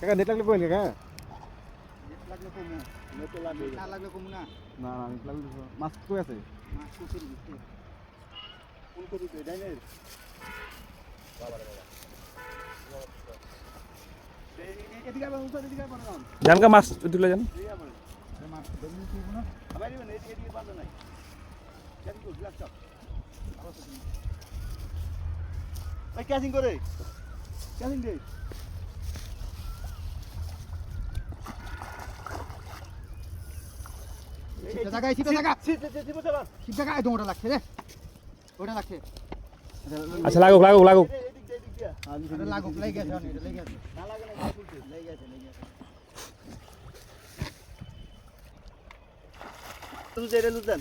কাকা নেট লাগলে কইল কাকা নেট লাগলে কমু নেট লাগলে না লাগলে কমু না না না নেট লাগলে মাছ কই আছে মাছ কুকুর দিতে কোন করি তো ডাইনের বাবা রে বাবা এদিকে আবার উঠে এদিকে আবার নাম জানকা মাছ তুলে যান মাছ দেবনি কি না আবার দিবেন এদিকে বাঁধা নাই কেন কো গ্লাস চাপ ভাই ক্যাচিং করে ক্যাচিং দে আচ্ছা লাগুক লাগুক লাগুক লাগুক লেগে গেছে লেগে গেছে না লাগে না লেগে গেছে তুই যেটা লুজ দেন